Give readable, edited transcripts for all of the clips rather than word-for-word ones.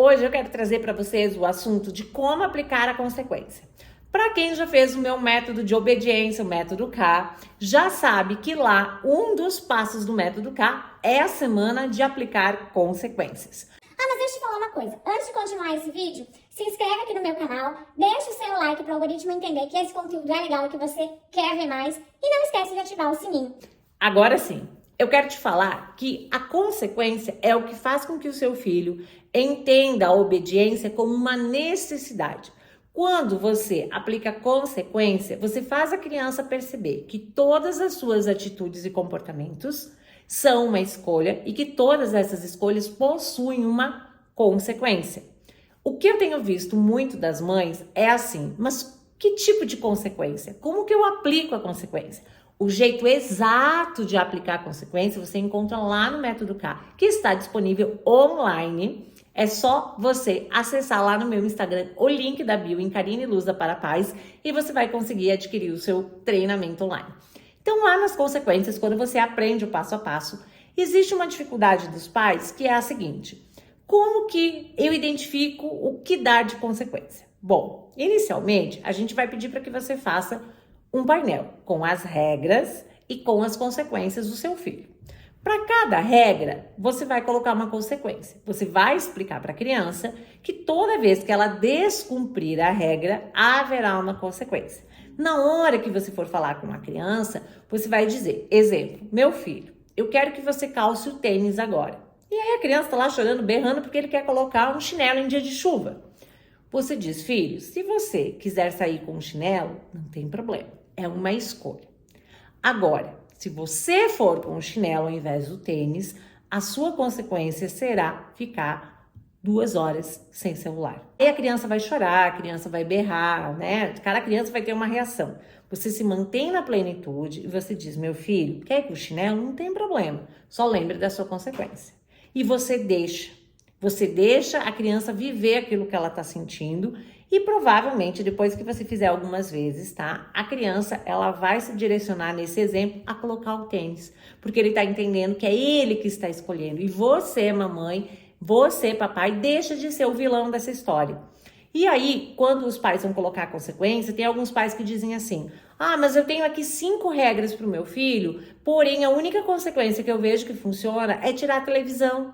Hoje eu quero trazer para vocês o assunto de como aplicar a consequência. Para quem já fez o meu método de obediência, o método K, já sabe que lá um dos passos do método K é a semana de aplicar consequências. Mas deixa eu te falar uma coisa, antes de continuar esse vídeo, se inscreve aqui no meu canal, deixa o seu like para o algoritmo entender que esse conteúdo é legal e que você quer ver mais e não esquece de ativar o sininho. Agora sim, eu quero te falar que a consequência é o que faz com que o seu filho entenda a obediência como uma necessidade. Quando você aplica consequência, você faz a criança perceber que todas as suas atitudes e comportamentos são uma escolha e que todas essas escolhas possuem uma consequência. O que eu tenho visto muito das mães é assim, mas que tipo de consequência? Como que eu aplico a consequência? O jeito exato de aplicar a consequência você encontra lá no Método K, que está disponível online. É só você acessar lá no meu Instagram o link da bio em Karine Luza para a Paz e você vai conseguir adquirir o seu treinamento online. Então, lá nas consequências, quando você aprende o passo a passo, existe uma dificuldade dos pais que é a seguinte: como que eu identifico o que dar de consequência? Bom, inicialmente, a gente vai pedir para que você faça um painel com as regras e com as consequências do seu filho. Para cada regra, você vai colocar uma consequência. Você vai explicar para a criança que toda vez que ela descumprir a regra, haverá uma consequência. Na hora que você for falar com uma criança, você vai dizer, exemplo, meu filho, eu quero que você calce o tênis agora. E aí a criança está lá chorando, berrando porque ele quer colocar um chinelo em dia de chuva. Você diz, filho, se você quiser sair com um chinelo, não tem problema, é uma escolha. Agora, se você for com o chinelo ao invés do tênis, a sua consequência será ficar 2 horas sem celular. E a criança vai chorar, a criança vai berrar, né? Cada criança vai ter uma reação. Você se mantém na plenitude e você diz, meu filho, quer ir com o chinelo? Não tem problema, só lembre da sua consequência. E você deixa a criança viver aquilo que ela está sentindo e provavelmente depois que você fizer algumas vezes, tá? A criança, ela vai se direcionar nesse exemplo a colocar o tênis, porque ele está entendendo que é ele que está escolhendo e você, mamãe, você, papai, deixa de ser o vilão dessa história. E aí, quando os pais vão colocar a consequência, tem alguns pais que dizem assim, mas eu tenho aqui 5 regras para o meu filho, porém a única consequência que eu vejo que funciona é tirar a televisão.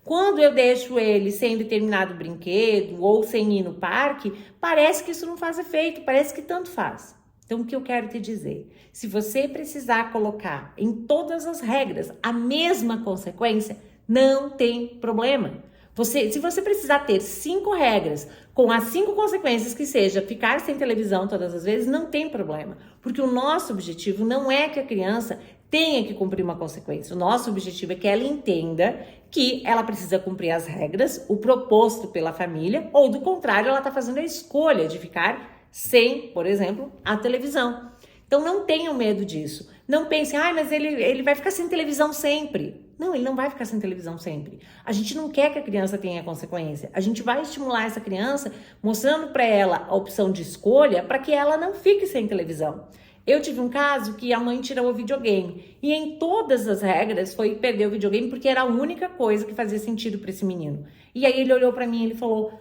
Quando eu deixo ele sem determinado brinquedo ou sem ir no parque, parece que isso não faz efeito, parece que tanto faz. Então, o que eu quero te dizer? Se você precisar colocar em todas as regras a mesma consequência, não tem problema. Se você precisar ter 5 regras com as 5 consequências que seja ficar sem televisão todas as vezes, não tem problema. Porque o nosso objetivo não é que a criança tenha que cumprir uma consequência. O nosso objetivo é que ela entenda que ela precisa cumprir as regras, o proposto pela família, ou do contrário, ela está fazendo a escolha de ficar sem, por exemplo, a televisão. Então não tenham medo disso. Não pensem, mas ele vai ficar sem televisão sempre. Não, ele não vai ficar sem televisão sempre. A gente não quer que a criança tenha consequência. A gente vai estimular essa criança mostrando para ela a opção de escolha para que ela não fique sem televisão. Eu tive um caso que a mãe tirou o videogame e em todas as regras foi perder o videogame porque era a única coisa que fazia sentido para esse menino. E aí ele olhou para mim e ele falou,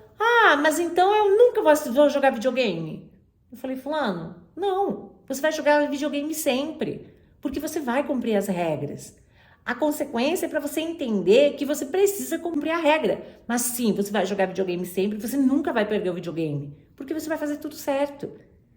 mas então eu nunca vou jogar videogame. Eu falei, fulano, não, você vai jogar videogame sempre, porque você vai cumprir as regras. A consequência é para você entender que você precisa cumprir a regra. Mas sim, você vai jogar videogame sempre, você nunca vai perder o videogame, porque você vai fazer tudo certo.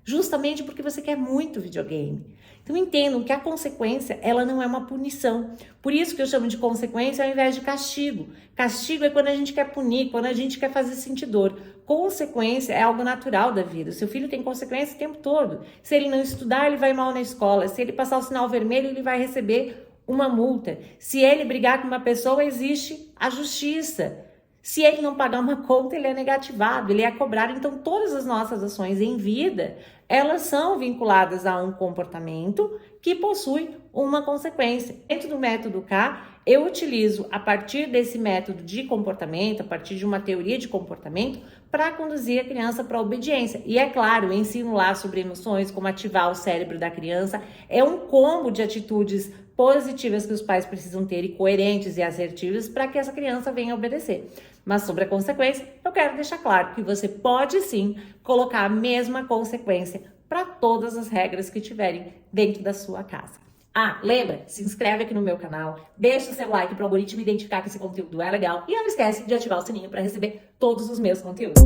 Justamente porque você quer muito videogame. Então entendam que a consequência, ela não é uma punição. Por isso que eu chamo de consequência ao invés de castigo. Castigo é quando a gente quer punir, quando a gente quer fazer sentir dor. Consequência é algo natural da vida. O seu filho tem consequência o tempo todo. Se ele não estudar, ele vai mal na escola. Se ele passar o sinal vermelho, ele vai receber uma multa. Se ele brigar com uma pessoa, existe a justiça. Se ele não pagar uma conta, ele é negativado, ele é cobrado. Então, todas as nossas ações em vida, elas são vinculadas a um comportamento que possui uma consequência. Dentro do método K, eu utilizo, a partir desse método de comportamento, a partir de uma teoria de comportamento, para conduzir a criança para a obediência. E é claro, eu ensino lá sobre emoções, como ativar o cérebro da criança. É um combo de atitudes positivas que os pais precisam ter e coerentes e assertivas para que essa criança venha obedecer. Mas sobre a consequência, eu quero deixar claro que você pode sim colocar a mesma consequência para todas as regras que tiverem dentro da sua casa. Ah, lembra? Se inscreve aqui no meu canal, deixa o seu like para o algoritmo identificar que esse conteúdo é legal e não esquece de ativar o sininho para receber todos os meus conteúdos.